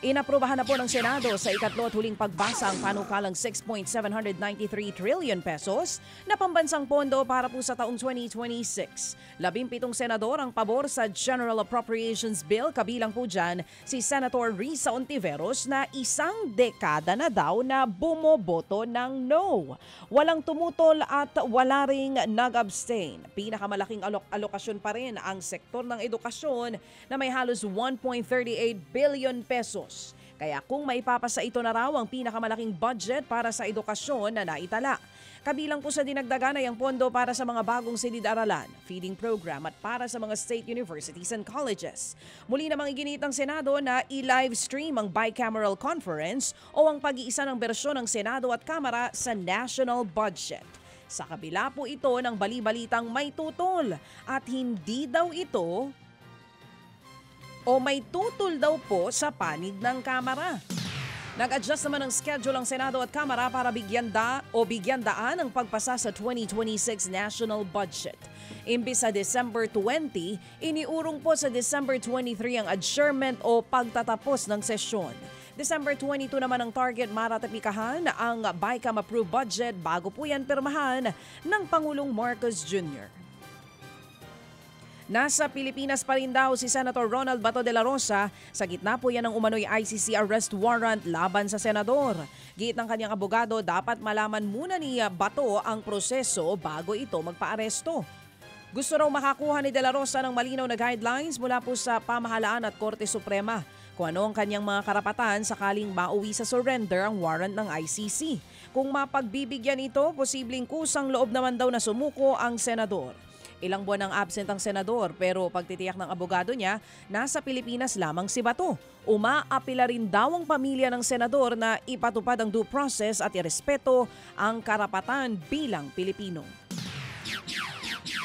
Inaprubahan na po ng Senado sa ikatlo at huling pagbasa ang panukalang 6.793 trillion pesos na pambansang pondo para po sa taong 2026. 17 senador ang pabor sa General Appropriations Bill, kabilang po dyan si Senator Risa Ontiveros na isang dekada na daw na bumoboto ng no. Walang tumutol at wala ring nag-abstain. Pinakamalaking alokasyon pa rin ang sektor ng edukasyon na may halos 1.38 billion pesos. Kaya kung maipapasa ito na raw ang pinakamalaking budget para sa edukasyon na naitala. Kabilang po sa dinagdagan ay ang pondo para sa mga bagong silid-aralan, feeding program at para sa mga state universities and colleges. Muli namang iginit ng Senado na i-live stream ang bicameral conference o ang pag-iisa ng bersyon ng Senado at Kamara sa national budget. Sa kabila po ito ng bali-balitang may tutol at hindi daw ito o may tutol daw po sa panig ng Kamara. Nag-adjust naman ang schedule ng Senado at Kamara para bigyan daan ang pagpasa sa 2026 national budget. Imbis sa December 20, iniurong po sa December 23 ang adjournment o pagtatapos ng sesyon. December 22 naman ang target maratapikahan ang BICAM-approved budget bago po yan pirmahan ng Pangulong Marcos Jr. Nasa Pilipinas pa rin daw si Senator Ronald Bato de la Rosa sa gitna po yan ng umano'y ICC arrest warrant laban sa senador. Giit ng kanyang abogado, dapat malaman muna ni Bato ang proseso bago ito magpaaresto. Gusto raw makakuha ni de la Rosa ng malinaw na guidelines mula po sa pamahalaan at Korte Suprema kung ano ang kanyang mga karapatan sakaling mauwi sa surrender ang warrant ng ICC. Kung mapagbibigyan ito, posibleng kusang loob naman daw na sumuko ang senador. Ilang buwan ang absent ang senador pero pagtitiyak ng abogado niya, nasa Pilipinas lamang si Bato. Umaapila rin daw ang pamilya ng senador na ipatupad ang due process at irespeto ang karapatan bilang Pilipino.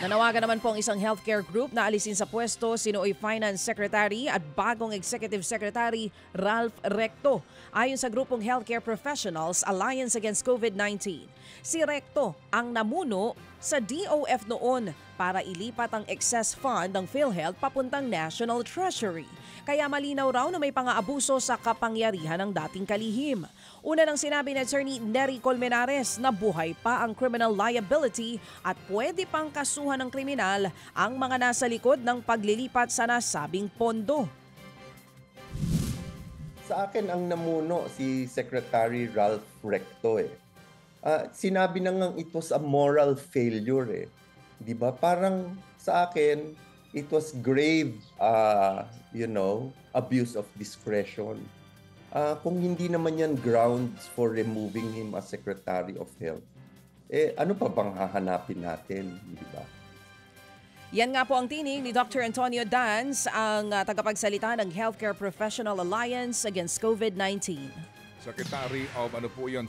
Nanawagan naman po ang isang healthcare group na alisin sa pwesto si Nooy Finance Secretary at bagong Executive Secretary Ralph Recto. Ayon sa grupong Healthcare Professionals Alliance Against COVID-19, si Recto ang namuno sa DOF noon para ilipat ang excess fund ng PhilHealth papuntang National Treasury. Kaya malinaw raw na may pang-aabuso sa kapangyarihan ng dating kalihim. Una nang sinabi ni Attorney Nery Colmenares na buhay pa ang criminal liability at pwede pang kasuhan ng kriminal ang mga nasa likod ng paglilipat sa nasabing pondo. Sa akin ang namuno si Secretary Ralph Recto sinabi na nga it was a moral failure Di ba? Parang sa akin, it was grave, abuse of discretion. Kung hindi naman yan grounds for removing him as Secretary of Health, ano pa bang hahanapin natin? Di ba? Yan nga po ang tinig ni Dr. Antonio Dans, ang tagapagsalita ng Healthcare Professional Alliance Against COVID-19. Secretary of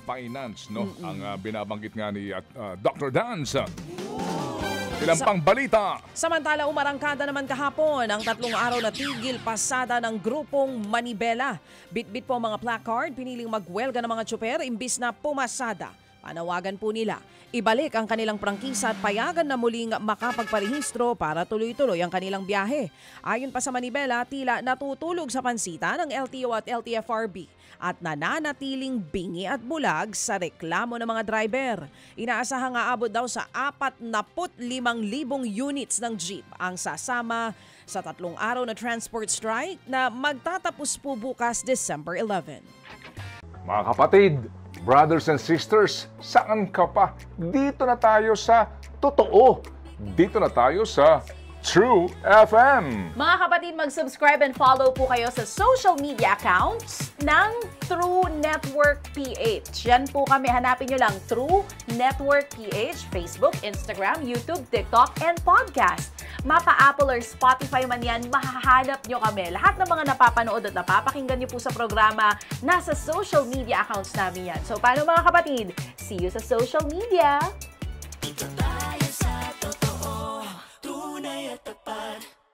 Finance, no? Ang binabanggit nga ni Dr. Dans. Ilang pang balita. Samantala, umarangkada naman kahapon ang 3 araw na tigil pasada ng grupong Manibela. Bitbit po ang mga placard, piniling magwelga ng mga tsuper imbis na pumasada. Panawagan po nila, ibalik ang kanilang prangkisa at payagan na muling makapagparehistro para tuloy-tuloy ang kanilang biyahe. Ayon pa sa Manibela, tila natutulog sa pansita ng LTO at LTFRB at nananatiling bingi at bulag sa reklamo ng mga driver. Inaasahang aabot daw sa 45,000 units ng jeep ang sasama sa 3 araw na transport strike na magtatapos po bukas December 11. Mga kapatid, brothers and sisters, saan ka pa? Dito na tayo sa Totoo. Dito na tayo sa True FM. Mga kapatid, mag-subscribe and follow po kayo sa social media accounts ng True Network PH. Yan po kami, hanapin nyo lang True Network PH, Facebook, Instagram, YouTube, TikTok, and podcast. Mapa Apple or Spotify man yan, mahahanap nyo kami. Lahat ng mga napapanood at napapakinggan nyo po sa programa, nasa social media accounts namin yan. So paano mga kapatid? See you sa social media!